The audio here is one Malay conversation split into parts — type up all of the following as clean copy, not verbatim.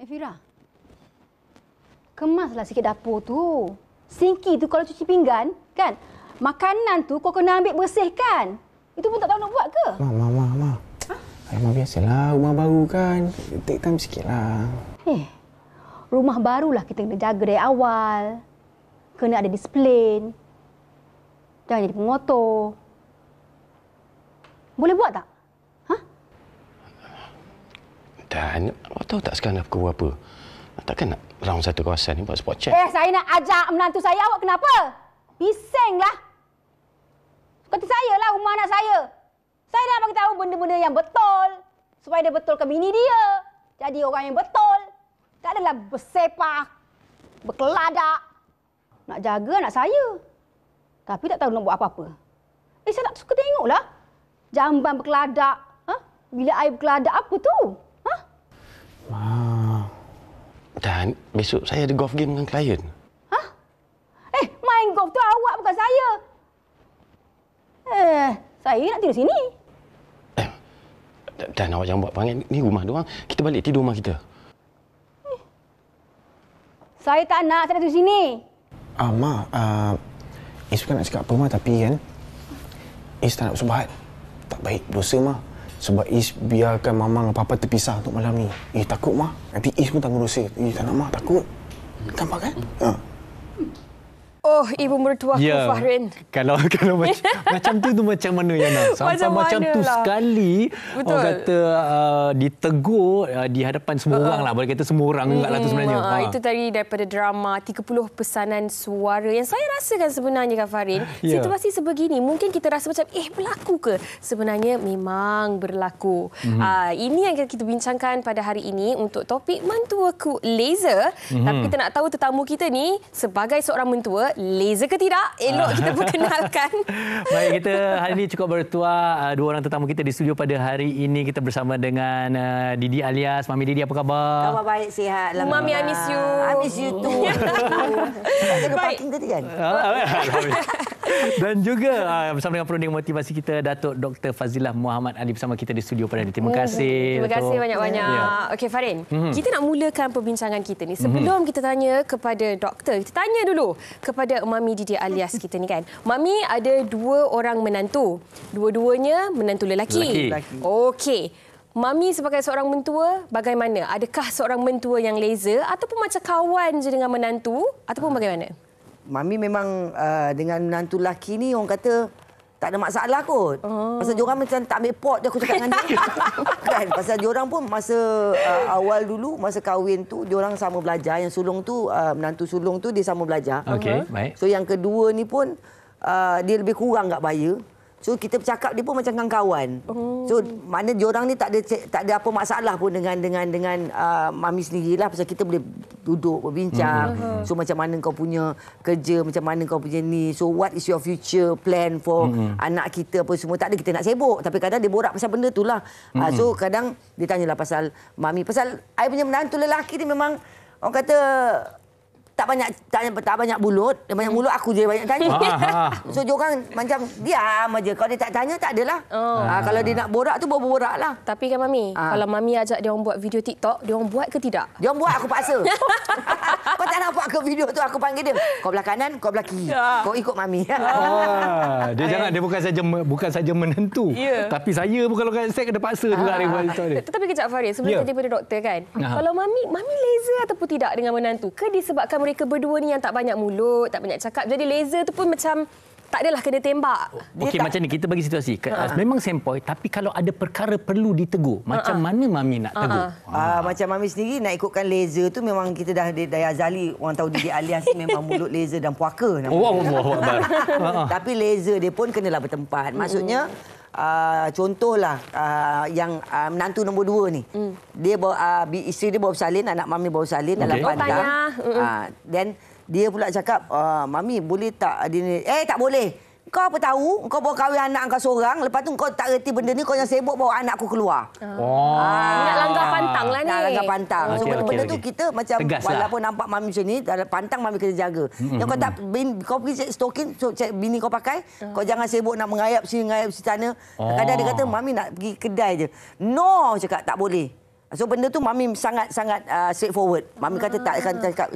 Fira, kemaslah sikit dapur tu. Sinki tu kalau cuci pinggan, kan? Makanan tu kau kena ambil bersihkan. Itu pun tak tahu nak buat ke? Ma. Memang biasalah, rumah baru kan. Take time sikitlah. Rumah barulah kita kena jaga dari awal. Kena ada disiplin. Jangan jadi pengotor. Boleh buat tak? Dan awak tahu tak sekarang dah pukul berapa? Takkan nak round satu kawasan ni buat spot check? Saya nak ajak menantu saya. Awak kenapa? Bisinglah. Kata saya lah rumah anak saya. Saya dah bagi tahu benda-benda yang betul. Supaya dia betulkan bini dia. Jadi orang yang betul. Tak adalah bersepah, berkeladak. Nak jaga anak saya. Tapi tak tahu nak buat apa-apa. Saya tak suka tengoklah. Jamban berkeladak. Bila air berkeladak, apa tu? Ma. Dan besok saya ada golf game dengan klien. Main golf tu awak bukan saya. Saya nak tidur sini. Dan awak jangan buat perangai. Ni rumah dia orang. Kita balik tidur rumah kita. Saya tak nak tidur sini. Ma. Is bukan nak cakap apa, Ma. Tapi kan, Is tak nak bersubahat. Tak baik dosa, Ma. Sebab Is biarkan Mama dan Papa terpisah untuk malam ni. Takut, Ma. Nanti Is pun tanggung dosa. Tak nak, Ma. Takut. Gampang kan? Oh, ibu mertuaku, ya. Fahrin. Kalau macam tu macam mana, Yana? Sampai macam tu lah. Sekali, betul. Orang kata ditegur di hadapan semua orang lah. Boleh kata semua orang lah tu sebenarnya. Itu tadi daripada drama 30 pesanan suara yang saya rasakan sebenarnya, Kak Fahrin. Ya. Situasi sebegini, mungkin kita rasa macam, berlaku ke? Sebenarnya memang berlaku. Ini yang kita bincangkan pada hari ini untuk topik mentuaku laser. Tapi kita nak tahu tetamu kita ni, sebagai seorang mentua, laser ke tidak? Elok kita perkenalkan. Baik, kita hari ini cukup bertuah dua orang tetamu kita di studio pada hari ini. Kita bersama dengan Didi alias Mami Didi. Apa khabar? Khabar baik, sihat. Mami, I miss you. I miss you too. Ada parking tadi kan? Dan juga bersama dengan perunding motivasi kita, Datuk Dr. Fazilah Muhammad Ali bersama kita di studio pada hari ini. Terima kasih. Terima kasih banyak-banyak. Okey, Fahrin. Kita nak mulakan perbincangan kita ni. Sebelum kita tanya kepada doktor, kita tanya dulu kepada Mami Didi alias kita ni kan. Mami ada dua orang menantu. Dua-duanya menantu lelaki. Okey. Mami sebagai seorang mentua, bagaimana? Adakah seorang mentua yang laser ataupun macam kawan je dengan menantu ataupun bagaimana? Mami memang dengan menantu lelaki ni orang kata tak ada masalah kot. Pasal diorang macam tak ambil pot dia, aku cakap dengan dia. Kan? Pasal diorang pun masa awal dulu, masa kahwin tu, diorang sama belajar. Yang sulung tu, menantu sulung tu dia sama belajar. Okey, baik. So yang kedua ni pun dia lebih kurang kat bayar. So kita bercakap dia pun macam kawan. So mana diorang ni tak ada apa masalah pun dengan Mami sendirilah, pasal kita boleh duduk berbincang. So macam mana kau punya kerja, macam mana kau punya ni. So what is your future plan for anak kita apa semua. Tak ada kita nak sibuk, tapi kadang dia borak pasal benda tu lah. So kadang dia tanyalah pasal Mami. Pasal I punya menantu lelaki ni memang orang kata tak banyak bulut, dia banyak mulut, aku je banyak tanya. So diorang macam diam aja. Kalau dia tak tanya tak adalah. Kalau dia nak borak tu borak lah. Tapi kan Mami, kalau Mami ajak dia orang buat video TikTok, dia orang buat ke tidak? Dia orang buat, aku paksa. Kau tak nampak ke video tu, aku panggil dia. Kau belah kanan, kau belah kiri. Kau ikut Mami. Dia jangan, dia bukan saja menentu. Tapi saya pun kalau saya kena paksa juga dia buat itu. Tetapi kejap Farid, sebelum tadi pada doktor kan. Kalau Mami laser ataupun tidak dengan menantu? Ke disebabkan mereka berdua ni yang tak banyak mulut, tak banyak cakap. Jadi laser tu pun macam tak adalah kena tembak. Okey, macam ni kita bagi situasi. Memang sempoi, tapi kalau ada perkara perlu ditegur, macam mana Mami nak tegur? Macam Mami sendiri nak ikutkan laser tu memang kita dah dari azali orang tahu Didi alias memang mulut laser dan puaka. Tapi laser dia pun kenalah bertempat. Maksudnya contohlah yang menantu nombor 2 ni. Dia bawa isteri dia bawa bersalin, anak Mami bawa bersalin dalam pandang. Dan dia pula cakap, Mami boleh tak dia tak boleh. Kau apa tahu? Kau bawa kahwin anak kau seorang, lepas tu kau tak reti benda ni, kau yang sibuk bawa anak aku keluar. Nak langgar pantang lah ni. Nak langgar pantang. So benda tu kita macam tegas walaupun nampak Mami macam ni, dalam pantang Mami kena jaga. Yang kau tak kau pergi cek stokin, so cek bini kau pakai, kau jangan sibuk nak mengayap sini sana. Kadang dia kata Mami nak pergi kedai je. No, cakap tak boleh. So benda tu Mami sangat-sangat straightforward. Mami kata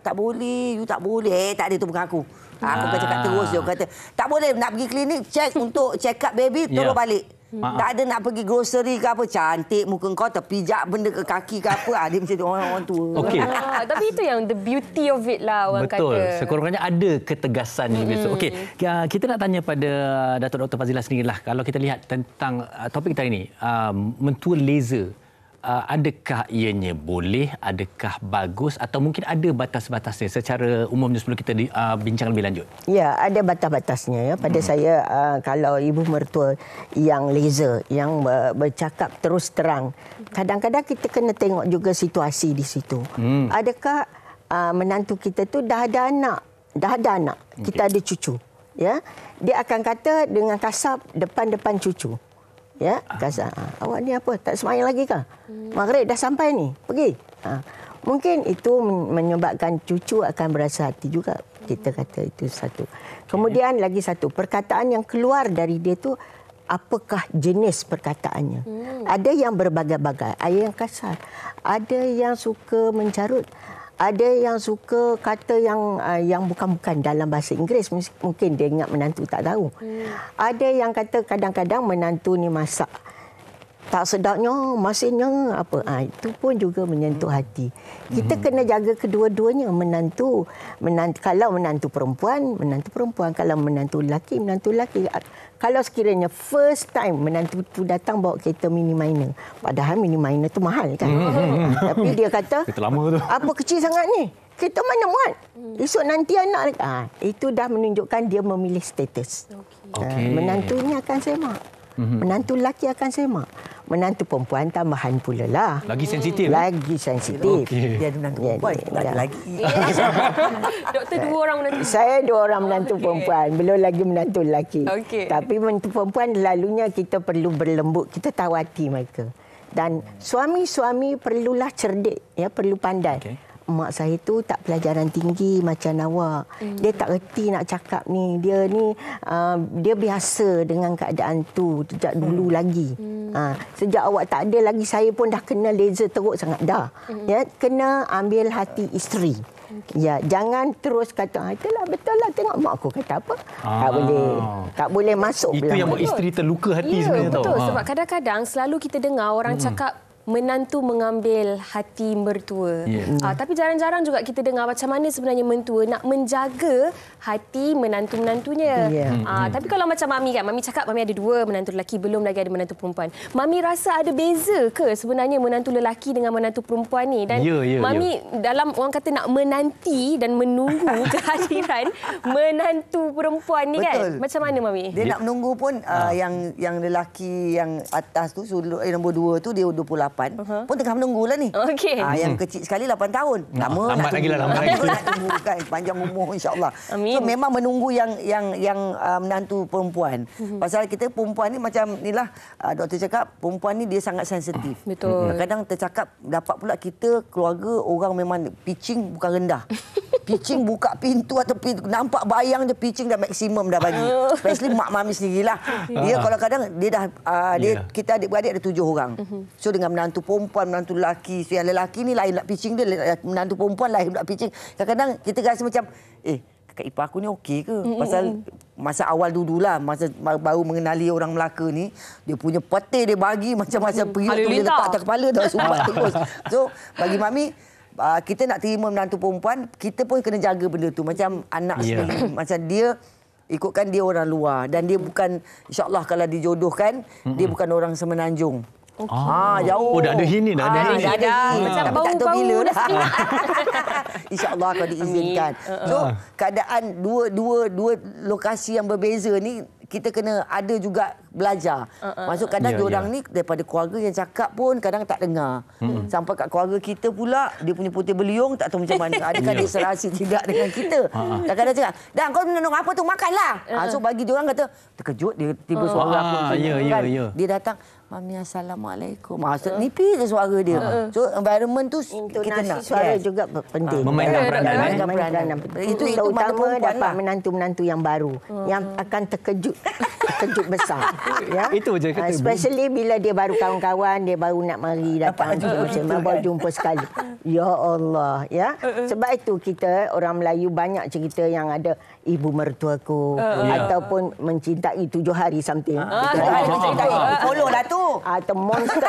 tak boleh, you tak boleh. Tak ada tu bukan aku. Aku akan cakap terus dia kata, tak boleh nak pergi klinik check untuk check up baby terus balik. Tak ada nak pergi grocery ke apa. Cantik muka kau terpijak benda ke kaki ke apa. Dia macam orang tua. Okey. Tapi itu yang the beauty of it lah orang Betul. kata. Sekurang-kurangnya ada ketegasan ni besok. Okey, kita nak tanya pada Datuk Dr. Fazila sendirilah. Kalau kita lihat tentang topik kita ini, mentua laser. Adakah ianya boleh, adakah bagus atau mungkin ada batas-batasnya secara umumnya sebelum kita bincang lebih lanjut? Ya, ada batas-batasnya ya. Pada saya kalau ibu mertua yang laser, yang bercakap terus terang, kadang-kadang kita kena tengok juga situasi di situ. Adakah menantu kita tu dah ada anak, kita ada cucu, ya. Dia akan kata dengan kasar depan cucu. Ya, kasar. Awak ni apa? Tak semayang lagi kah? Maghrib dah sampai ni. Pergi. Mungkin itu menyebabkan cucu akan berasa hati juga. Kita kata itu satu. Kemudian lagi satu, perkataan yang keluar dari dia tu apakah jenis perkataannya? Ada yang berbagai-bagai, ada yang kasar, ada yang suka mencarut. Ada yang suka kata yang bukan-bukan dalam bahasa Inggeris. Mungkin dia ingat menantu tak tahu. Ada yang kata kadang-kadang menantu ni masak tak sedapnya, masinnya apa. Itu pun juga menyentuh hati. Kita kena jaga kedua-duanya. Menantu. Kalau menantu perempuan. Kalau menantu lelaki. Kalau sekiranya first time menantu tu datang bawa kereta mini minor. Padahal mini minor tu mahal kan. Tapi dia kata, apa kecil sangat ni? Kereta mana muat? Esok nanti anak. Itu dah menunjukkan dia memilih status. Menantunya akan semak. Menantu lelaki akan semak. Menantu perempuan tambahan pula lah. Lagi sensitif. Okey. Dia ada menantu perempuan. Lagi. Doktor 2 orang menantu. Saya 2 orang menantu perempuan. Belum lagi menantu lelaki. Okey. Tapi menantu perempuan lalunya kita perlu berlembut. Kita tahu hati mereka. Dan suami-suami perlulah cerdik. Ya, perlu pandai. Okay. Mak saya tu tak pelajaran tinggi macam awak. Dia tak reti nak cakap ni. Dia ni dia biasa dengan keadaan tu sejak dulu lagi. Sejak awak tak ada lagi saya pun dah kena laser teruk sangat dah. Ya, kena ambil hati isteri. Ya, jangan terus kata itulah betul lah tengok mak aku kata apa. Tak boleh masuk itu yang buat isteri terluka hati sebenarnya tau. Betul, sebab kadang-kadang selalu kita dengar orang cakap menantu mengambil hati mertua. Tapi jarang-jarang juga kita dengar macam mana sebenarnya mentua nak menjaga hati menantu-menantunya. Tapi kalau macam Mami kan, Mami cakap Mami ada 2 menantu lelaki, belum lagi ada menantu perempuan. Mami rasa ada beza ke sebenarnya menantu lelaki dengan menantu perempuan ni? Dan Mami dalam orang kata nak menanti dan menunggu kehadiran menantu perempuan ni. Betul. Kan? Macam mana Mami? Dia nak menunggu pun yang lelaki yang atas tu, nombor 2 tu dia 28. Pun tengah menunggulah ni. Yang kecil sekali 8 tahun. Lama nak tunggu kan, panjang umur insya-Allah. So memang menunggu yang menantu perempuan. Pasal kita perempuan ni macam inilah doktor cakap, perempuan ni dia sangat sensitif. Betul. Kadang tercakap dapat pula kita keluarga orang memang pitching bukan rendah. Pitching buka pintu atau pintu, nampak bayang je pitching dah maksimum dah bagi. Especially mak Mami sendirilah. Dia kalau kadang dia dah kita adik-beradik ada 7 orang. So dengan menantu perempuan, menantu lelaki. So yang lelaki ni lain nak pitching dia, menantu perempuan lain nak pitching. Kadang-kadang kita rasa macam kakak ipar aku ni okey ke? Pasal masa awal dululah, masa baru mengenali orang Melaka ni, dia punya peti dia bagi macam-macam periuk tu dia letak atas kepala dah sumbat terus. So bagi Mami, kita nak terima menantu perempuan, kita pun kena jaga benda tu. Macam anak sendiri, macam dia ikutkan dia orang luar dan dia bukan, insya-Allah kalau dijodohkan, dia bukan orang Semenanjung. Jauh. Dah ada hini dah. Macam tak tahu bila dah. InsyaAllah kalau diizinkan. So, keadaan dua lokasi yang berbeza ni, kita kena ada juga belajar. Maksud kadang diorang ni daripada keluarga yang cakap pun kadang tak dengar. Sampai kat keluarga kita pula, dia punya putih beliung tak tahu macam mana. Adakah dia serasi tidak dengan kita. Kadang-kadang cakap, "Dan kau minum apa tu? Makanlah." So bagi diorang kata, terkejut dia tiba suara aku. Dia datang, Mami Assalamualaikum. Maksud nipis je suara dia. So environment tu kita nak suara juga penting. Memainkan peranan. Peranan penting. Itu terutama dapat menantu-menantu yang baru yang akan terkejut besar. Ya. Itu je kata. Especially bila dia baru kawan-kawan, dia baru nak mari datang baru jumpa sekali. Ya Allah, ya. Sebab itu kita orang Melayu banyak cerita yang ada ibu mertuaku ataupun mencintai 7 hari something. Follow lah tu. Atau monster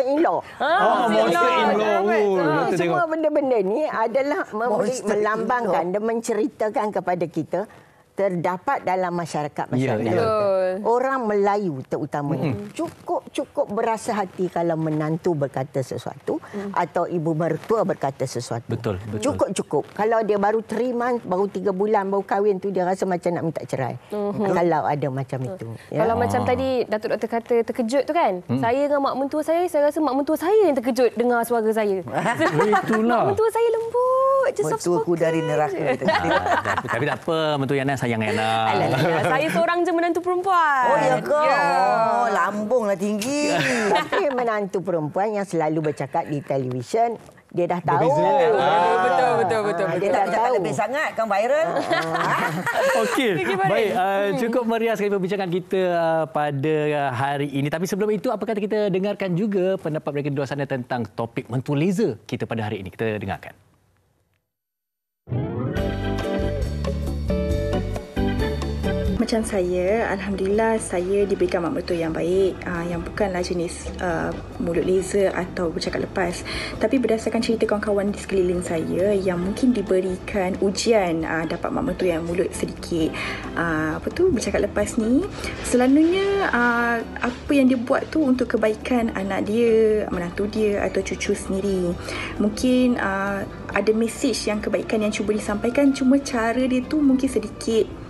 in-law. Monster in-law. Semua benda-benda ni adalah melambangkan dan menceritakan kepada kita terdapat dalam masyarakat kita. Orang Melayu terutamanya cukup berasa hati kalau menantu berkata sesuatu atau ibu mertua berkata sesuatu. Betul. Cukup. Kalau dia baru 3 months, baru 3 bulan baru kahwin tu dia rasa macam nak minta cerai. Kalau ada macam itu. Ya? Kalau macam tadi Datuk Doktor kata terkejut tu kan. Saya dengan mak mentua saya rasa mak mentua saya yang terkejut dengar suara saya. Itulah. Mak mentua saya lembut je, soft Mentuaku spoken. dari neraka. Tapi tak apa, mentua Yana sayang Yana. Saya seorang je menantu perempuan. Oh ya ke? Oh, lambunglah tinggi. Tapi menantu perempuan yang selalu bercakap di televisyen, dia dah tahu. Betul. Dia dah tahu. Lebih sangat kan viral. Okey. Baik, cukup meriah sekali perbincangan kita pada hari ini. Tapi sebelum itu, apa kata kita dengarkan juga pendapat mereka di luar sana tentang topik mentua laser kita pada hari ini. Kita dengarkan. Macam saya, Alhamdulillah saya diberikan mak mertua yang baik, yang bukanlah jenis mulut laser atau bercakap lepas. Tapi berdasarkan cerita kawan-kawan di sekeliling saya yang mungkin diberikan ujian dapat mak mertua yang mulut sedikit bercakap lepas ni, selalunya apa yang dia buat tu untuk kebaikan anak dia, menantu dia atau cucu sendiri. Mungkin ada mesej yang kebaikan yang cuba disampaikan, cuma cara dia tu mungkin sedikit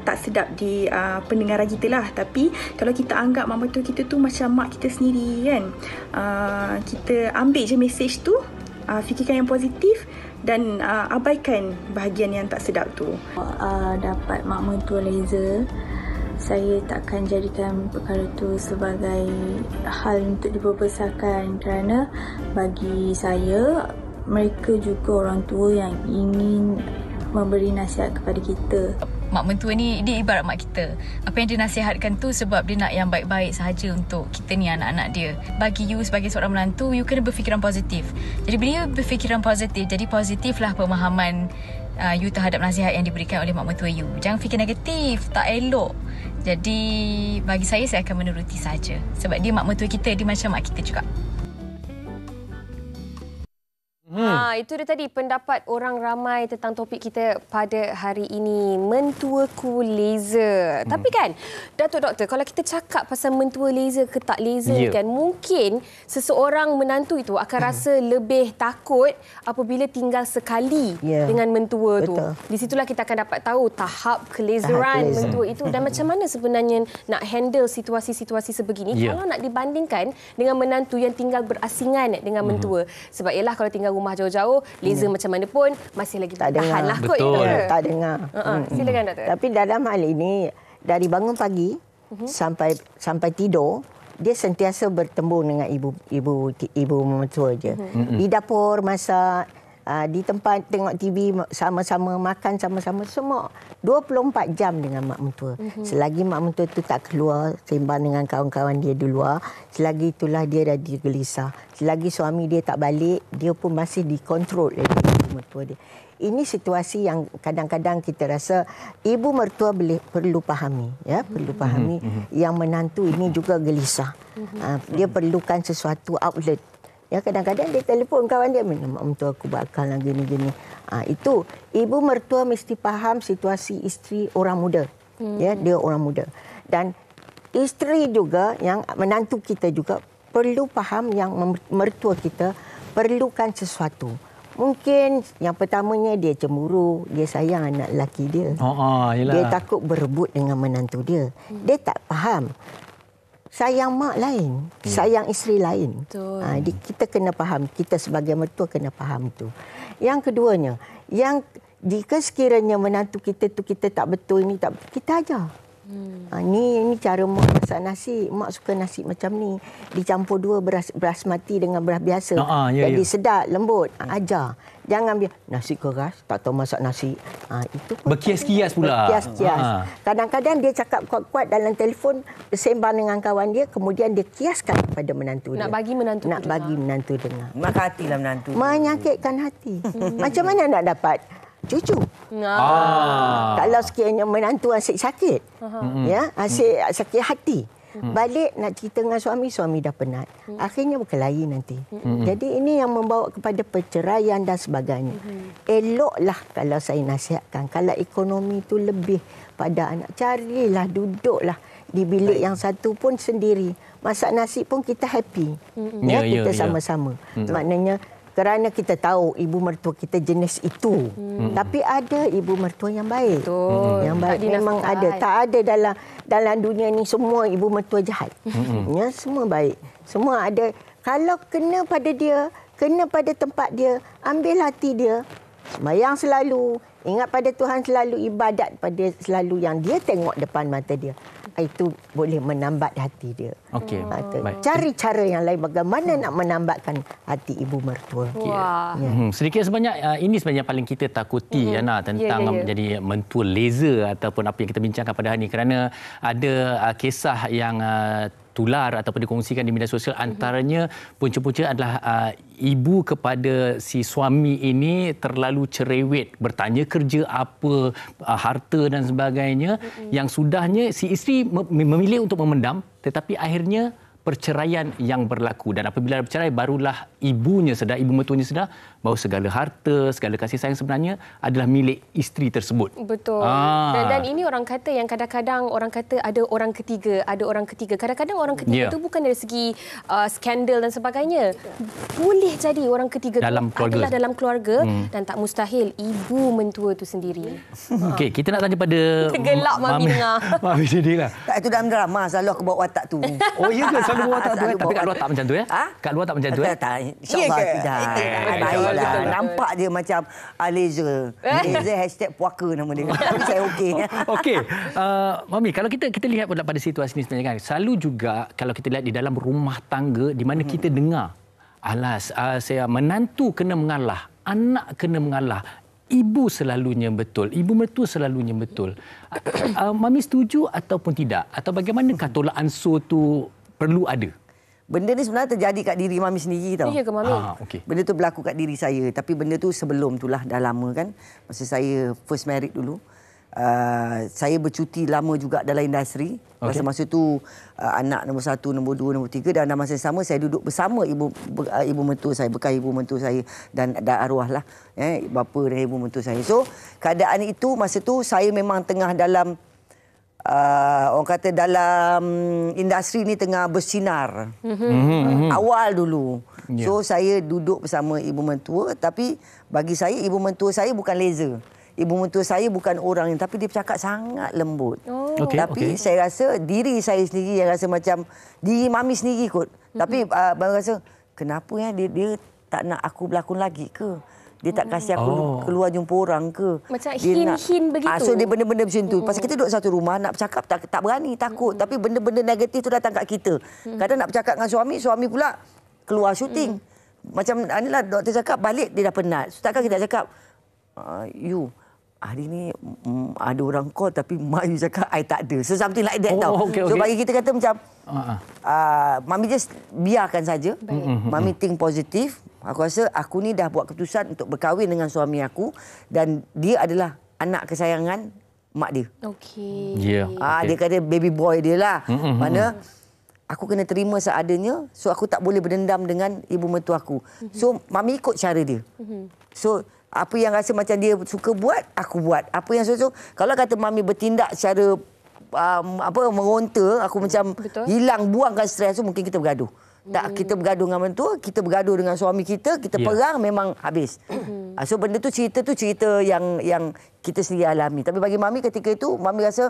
tak sedap di pendengaran kita lah. Tapi kalau kita anggap mak mertua kita tu macam mak kita sendiri kan, kita ambil je mesej tu, fikirkan yang positif dan abaikan bahagian yang tak sedap tu. Dapat mak mertua laser, saya takkan jadikan perkara tu sebagai hal untuk diperbesarkan, kerana bagi saya mereka juga orang tua yang ingin memberi nasihat kepada kita. Mak mentua ni dia ibarat mak kita. Apa yang dia nasihatkan tu sebab dia nak yang baik-baik sahaja untuk kita ni, anak-anak dia. Bagi you sebagai seorang menantu, you kena berfikiran positif. Jadi bila you berfikiran positif, jadi positiflah pemahaman you terhadap nasihat yang diberikan oleh mak mentua you. Jangan fikir negatif, tak elok. Jadi bagi saya akan menuruti saja. Sebab dia mak mentua kita, dia macam mak kita juga. Itu dia tadi pendapat orang ramai tentang topik kita pada hari ini, mentuaku laser. Tapi kan, Datuk Doktor, kalau kita cakap pasal mentua laser ke tak laser kan, mungkin seseorang menantu itu akan rasa lebih takut apabila tinggal sekali dengan mentua tu. Di situlah kita akan dapat tahu tahap kelaseran mentua itu dan macam mana sebenarnya nak handle situasi-situasi sebegini kalau nak dibandingkan dengan menantu yang tinggal berasingan dengan mentua. Sebab ialah kalau tinggal rumah jauh-jauh, laser macam mana pun masih lagi bertahan lah kot. Tak dengar. Silakan Doktor. Tapi dalam hal ini, dari bangun pagi sampai tidur, dia sentiasa bertembung dengan ibu mertua je. Di dapur masak, di tempat tengok TV sama-sama, makan sama-sama, semua 24 jam dengan mak mentua. Selagi mak mentua tu tak keluar sembang dengan kawan-kawan dia di luar, selagi itulah dia dah gelisah. Selagi suami dia tak balik, dia pun masih dikontrol oleh ibu mertua dia. Ini situasi yang kadang-kadang kita rasa ibu mertua perlu fahami, perlu fahami yang menantu ini juga gelisah. Dia perlukan sesuatu outlet. Ya, kadang-kadang dia telefon kawan dia, mak mentua aku bakal gini-gini. Itu ibu mertua mesti faham situasi isteri orang muda. Ya, dia orang muda. Dan isteri juga yang menantu kita juga perlu faham yang mertua kita perlukan sesuatu. Mungkin yang pertamanya dia cemburu, dia sayang anak lelaki dia. Dia takut berebut dengan menantu dia. Dia tak faham. Sayang mak lain, sayang isteri lain. Kita kena faham, kita sebagai mertua kena faham itu. Yang keduanya, yang jika sekiranya menantu kita tu kita tak betul, ini tak betul, kita ajar. Ni cara mak masak nasi. Mak suka nasi macam ni. Dicampur 2 beras mati dengan beras biasa. Jadi sedap, lembut. Ajar. Jangan biar nasi keras, tak tahu masak nasi. Itu pun berkias-kias pula. Berkias-kias. Kadang-kadang dia cakap kuat-kuat dalam telefon, bersembang dengan kawan dia, kemudian dia kiaskan kepada menantu dia. Nak bagi menantu dengar. Makan hatilah menantu. Menyakitkan hati. Macam mana nak dapat cucu? Kalau sekiranya menantu asyik sakit, ya, asyik sakit hati. Balik nak cerita dengan suami dah penat. Akhirnya berkelahi nanti. Jadi ini yang membawa kepada perceraian dan sebagainya. Eloklah kalau saya nasihatkan, kalau ekonomi itu lebih pada anak, carilah, duduklah di bilik yang satu pun sendiri. Masak nasi pun kita happy. Kita sama-sama. Maknanya kerana kita tahu ibu mertua kita jenis itu. Tapi ada ibu mertua yang baik. Yang baik memang ada. Tak ada dalam dunia ni semua ibu mertua jahat. Ya, semua baik. Semua ada. Kalau kena pada dia, kena pada tempat dia, ambil hati dia. Sembahyang selalu, ingat pada Tuhan selalu, ibadat pada selalu yang dia tengok depan mata dia. Itu boleh menambat hati dia. Okey. Cari cara yang lain bagaimana nak menambatkan hati ibu mertua. Sedikit sebanyak ini sebenarnya paling kita takuti Yana, tentang menjadi mentua laser ataupun apa yang kita bincangkan pada hari ini, kerana ada kisah yang tular ataupun dikongsikan di media sosial. Antaranya punca-punca adalah ibu kepada si suami ini terlalu cerewet, bertanya kerja apa, harta dan sebagainya, yang sudahnya si isteri memilih untuk memendam, tetapi akhirnya perceraian yang berlaku. Dan apabila bercerai, barulah ibunya sedar, ibu mertuanya sedar bahawa segala harta, segala kasih sayang sebenarnya adalah milik isteri tersebut. Betul. Dan ini orang kata yang kadang-kadang orang kata ada orang ketiga. Kadang-kadang orang ketiga itu bukan dari segi skandal dan sebagainya. Boleh jadi orang ketiga dalam adalah dalam keluarga dan tak mustahil ibu mentua itu sendiri. Okey, kita nak tanya pada gelak Mami dengar. Mami sendirilah. Tak, itu dalam drama selalu aku bawa watak tu. Oh ya ke? Selalu bawa watak tu. Tapi kat luar tak macam tu ya? Kat luar tak macam tu ya? Tak, insyaAllah tidak. Nampak dia macam laser. Laser #puaka nama dia. Tapi saya okey. Okey. Mami, kalau kita lihat pada situasi ini sebenarnya kan, selalu juga kalau kita lihat di dalam rumah tangga di mana kita dengar, saya menantu kena mengalah, anak kena mengalah, ibu selalunya betul, ibu mertua selalunya betul. Mami setuju ataupun tidak? Atau bagaimanakah tolak ansur tu perlu ada? Benda ni sebenarnya terjadi kat diri Mami sendiri tau. Ya ke Mami? Okay. Benda tu berlaku kat diri saya. Tapi benda tu sebelum tu lah, dah lama kan. Masa saya first married dulu. Saya bercuti lama juga dalam industri. Masa tu anak nombor 1, nombor 2, nombor 3. Dan dalam masa sama saya duduk bersama ibu mentua saya. Bekas ibu mentua saya. Dan arwah lah. Bapa dan ibu mentua saya. So keadaan itu masa tu saya memang tengah dalam orang kata dalam industri ni tengah bersinar. Awal dulu. So saya duduk bersama ibu mentua, tapi bagi saya ibu mentua saya bukan laser. Ibu mentua saya bukan orang yang, tapi dia bercakap sangat lembut. Tapi saya rasa diri saya sendiri yang rasa macam diri Mami sendiri kot. Tapi baru rasa kenapa dia tak nak aku berlakon lagi ke? Dia tak kasih aku keluar jumpa orang ke? Macam hin begitu. So dia benda-benda macam tu. Pasal kita duduk satu rumah, nak bercakap tak berani, takut. Tapi benda-benda negatif tu datang kat kita. Kadang nak bercakap dengan suami pula keluar syuting. Macam inilah doktor cakap, balik dia dah penat. So takkan kita cakap, you, hari ni ada orang call tapi mak you cakap I tak ada. So something like that tau. So bagi kita kata macam, Mami just biarkan saja. Mami think positif. Aku rasa aku ni dah buat keputusan untuk berkahwin dengan suami aku dan dia adalah anak kesayangan mak dia. Dia kata baby boy dia lah. Mana aku kena terima seadanya, so aku tak boleh berdendam dengan ibu mentua aku. So Mami ikut cara dia. So apa yang rasa macam dia suka buat, aku buat. Apa yang suka, kalau kata Mami bertindak secara meronta, aku macam hilang, buangkan stres tu, mungkin kita bergaduh. Tak, kita bergaduh dengan mentua, kita bergaduh dengan suami kita perang, memang habis. So benda tu cerita yang kita sendiri alami. Tapi bagi Mami ketika itu, Mami rasa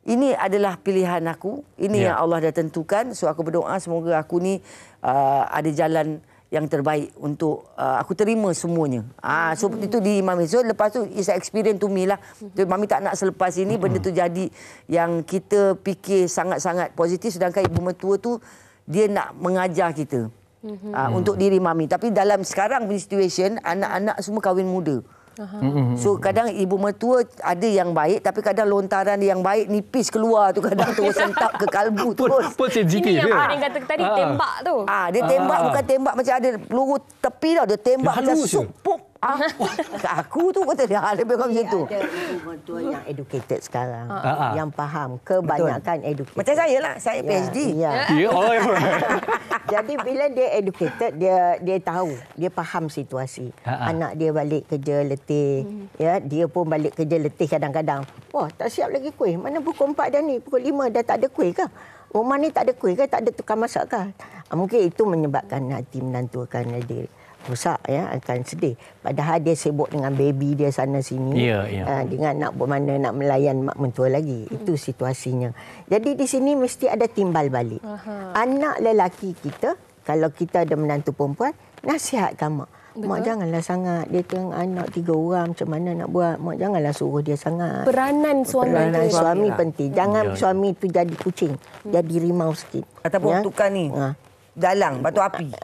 ini adalah pilihan aku. Ini yang Allah dah tentukan. So aku berdoa semoga aku ni ada jalan yang terbaik untuk aku terima semuanya. Seperti itu di Mami. So lepas tu is experience to me lah. Mami tak nak selepas ini benda tu jadi yang kita fikir sangat-sangat positif, sedangkan ibu mertua tu dia nak mengajar kita untuk diri Mami. Tapi dalam sekarang punya situation, anak-anak semua kahwin muda. So kadang ibu mertua ada yang baik, tapi kadang lontaran yang baik nipis keluar tu, kadang terus sentap ke kalbu terus. Ini yang paling kata tadi tembak tu. Dia tembak bukan tembak macam ada peluru tepi tau, dia tembak macam supuk. Aku tu kata dia lebih macam tu. Ada ibu mertua yang educated sekarang, yang faham, kebanyakan educated. Macam saya lah, saya PhD. Jadi bila dia educated, dia tahu, dia faham situasi. Anak dia balik kerja letih, dia pun balik kerja letih kadang-kadang. Wah, tak siap lagi kuih. Mana pukul 4 dah ni, pukul 5 dah tak ada kuih ke? Rumah ni tak ada kuih ke? Tak ada tukang masak ke? Mungkin itu menyebabkan hati menantu akan dia rosak, akan sedih. Padahal dia sibuk dengan baby dia sana sini. Dengan nak bermana nak melayan mak mentua lagi. Itu situasinya. Jadi di sini mesti ada timbal balik. Anak lelaki kita, kalau kita ada menantu perempuan, nasihatkan mak. Betul. Mak janganlah sangat. Dia tengok anak 3 orang, macam mana nak buat. Mak janganlah suruh dia sangat. Peranan suami penting. Jangan suami tu jadi kucing. Jadi rimau sikit. Ataupun tukar ni. Dalang, batu api.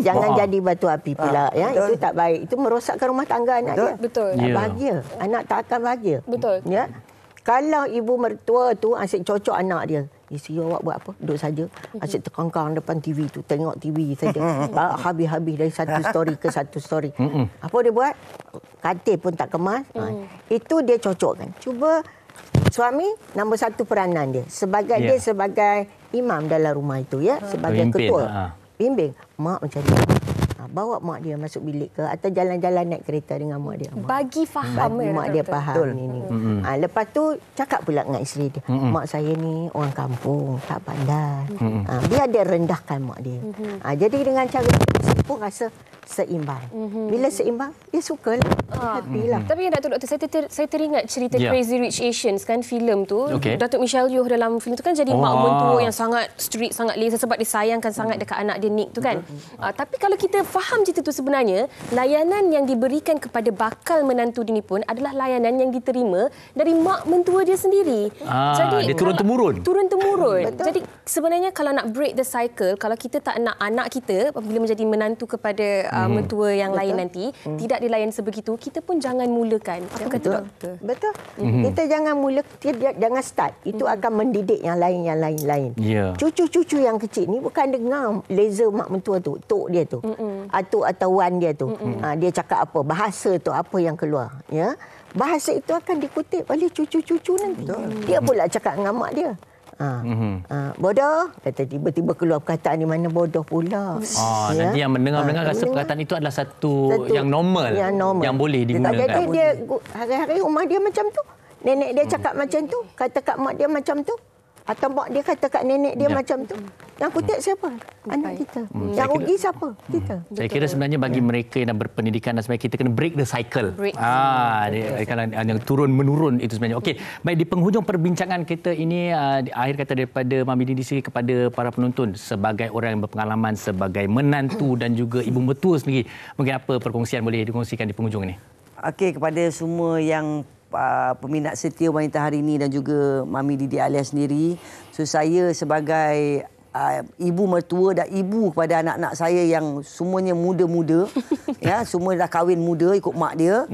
Jangan jadi batu api pula. Itu tak baik. Itu merosakkan rumah tangga anak dia. Betul. Tak bahagia. Anak tak akan bahagia. Betul. Kalau ibu mertua tu asyik cocok anak dia. Isi awak buat apa? Duduk saja. Asyik terkangkang depan TV tu. Tengok TV saja. Habis-habis dari satu story ke satu story. Apa dia buat? Katil pun tak kemas. Itu dia cocokkan. Cuba suami nombor 1 peranan dia. Dia sebagai imam dalam rumah itu, sebagai ketua. Bimbing. Mak macam ni. Bawa mak dia masuk bilik ke atau jalan-jalan naik kereta dengan mak dia. Bagi faham. Bagi mak dia faham ini. Lepas tu cakap pula dengan isteri dia. Mak saya ni orang kampung, tak pandai. Biar dia rendahkan mak dia. Jadi dengan cara itu pun rasa seimbang. Bila seimbang, dia sukalah. Happy lah. Tapi Datuk saya teringat cerita Crazy Rich Asians kan, filem tu. Datuk Michelle Yeoh dalam filem tu kan jadi mak mentua yang sangat strict, sangat lazy sebab disayangkan sangat dekat anak dia Nick tu kan. Tapi kalau kita faham cerita tu sebenarnya, layanan yang diberikan kepada bakal menantu dia ni pun adalah layanan yang diterima dari mak mentua dia sendiri. Jadi dia turun-temurun. Jadi sebenarnya kalau nak break the cycle, kalau kita tak nak anak kita apabila menjadi menantu kepada mentua yang lain nanti tidak dilayan sebegitu, kita pun jangan mulakan. Apa kata doktor? Betul. Kita jangan mula, jangan start. Itu akan mendidik yang lain. Cucu-cucu yang kecil ni bukan dengar laser mak mentua tu, tok dia tu. Atuk atau wan dia tu. Dia cakap apa, bahasa tu apa yang keluar, bahasa itu akan dikutip oleh cucu-cucu nanti. Dia pula cakap dengan mak dia. Bodoh, kata tiba-tiba keluar perkataan di mana bodoh pula. Nanti yang mendengar rasa perkataan itu adalah satu yang normal, yang boleh digunakan. Jadi dia hari-hari rumah dia macam tu. Nenek dia cakap macam tu, kata kat mak dia macam tu. Atau mak dia kata kat nenek dia macam tu. Yang kutip siapa? Anak kita. Yang rugi siapa? Kita. Saya kira sebenarnya bagi mereka yang berpendidikan dan sebagainya, kita kena break the cycle. Kalau yang turun-menurun itu sebenarnya. Okey, baik, di penghujung perbincangan kita ini, akhir kata daripada Mami Didi sendiri kepada para penonton sebagai orang yang berpengalaman sebagai menantu dan juga ibu mertua sendiri. Mungkin apa perkongsian boleh dikongsikan di penghujung ini? Okey, kepada semua yang peminat setia Wanita Hari Ini dan juga Mami Didi Alia sendiri. So saya sebagai ibu mertua dan ibu kepada anak-anak saya yang semuanya muda-muda, semua dah kahwin muda ikut mak dia.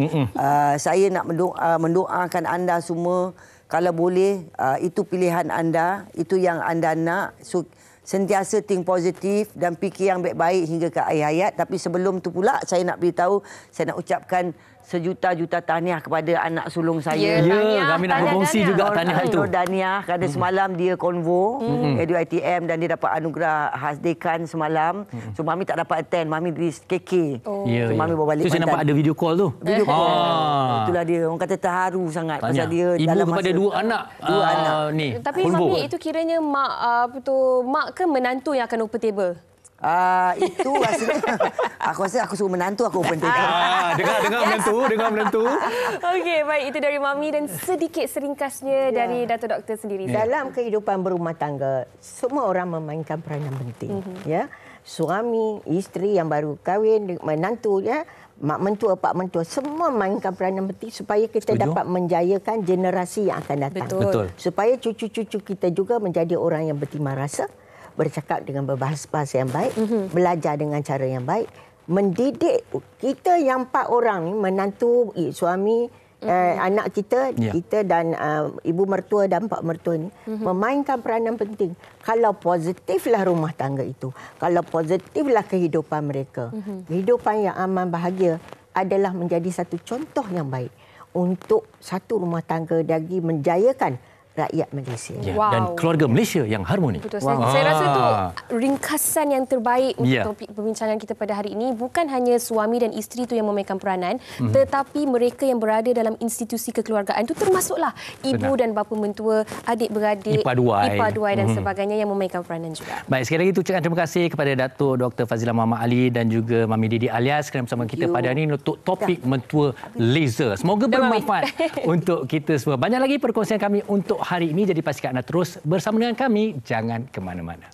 Saya nak mendoakan anda semua, kalau boleh itu pilihan anda, itu yang anda nak. So sentiasa think positif dan fikir yang baik-baik hingga ke akhir hayat. Tapi sebelum tu pula saya nak beritahu, saya nak ucapkan sejuta-juta tahniah kepada anak sulung saya. Kami nak berkongsi juga tahniah itu. Tahniah kerana semalam dia konvo EduITM dan dia dapat anugerah Hasdekan semalam. So Mami tak dapat attend, Mami di KK. So Mami bawa balik. So saya nampak ada video call tu. Video call. Itulah dia. Orang kata terharu sangat pasal dia ibu dalam kepada dua anak. Ni. Tapi Mami itu kiranya mak ke menantu yang akan open table? Itu rasanya aku rasa aku suruh menantu aku open table. Dengar menantu. Okey, baik, itu dari Mami dan sedikit seringkasnya dari Datuk Doktor sendiri. Dalam kehidupan berumah tangga, semua orang memainkan peranan penting. suami, isteri yang baru kahwin, menantu, ya, mak mentua, pak mentua, semua mainkan peranan penting supaya kita dapat menjayakan generasi yang akan datang. Betul. Supaya cucu-cucu kita juga menjadi orang yang bertimbang rasa, bercakap dengan berbahasa yang baik, belajar dengan cara yang baik, mendidik kita yang 4 orang ni, menantu, suami, anak kita, kita dan ibu mertua dan pak mertua ni memainkan peranan penting. Kalau positiflah rumah tangga itu, kalau positiflah kehidupan mereka, kehidupan yang aman bahagia adalah menjadi satu contoh yang baik untuk satu rumah tangga lagi menjayakan rakyat Malaysia. Ya, dan keluarga Malaysia yang harmoni. Betul. Saya rasa itu ringkasan yang terbaik untuk topik perbincangan kita pada hari ini. Bukan hanya suami dan isteri itu yang memainkan peranan, tetapi mereka yang berada dalam institusi kekeluargaan itu termasuklah ibu dan bapa mentua, adik-beradik, ipar-duai dan sebagainya yang memainkan peranan juga. Baik, sekali lagi ucapkan terima kasih kepada Datuk Dr. Fazilah Muhammad Ali dan juga Mami Didi Alias kerana bersama kita pada hari ini untuk topik mentua laser. Semoga bermanfaat untuk kita semua. Banyak lagi perkongsian kami untuk hari ini, jadi pastikan anda terus bersama dengan kami. Jangan ke mana-mana.